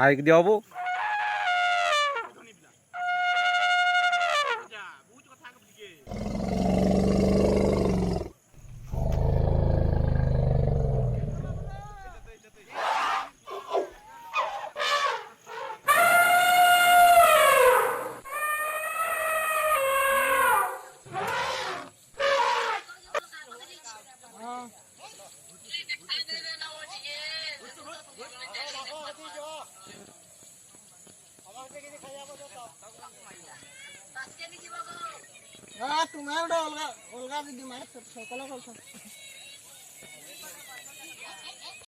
Hike দিয়ে হবো। তোমার অলগা অলগা দিদি মানে সকলে বলছো।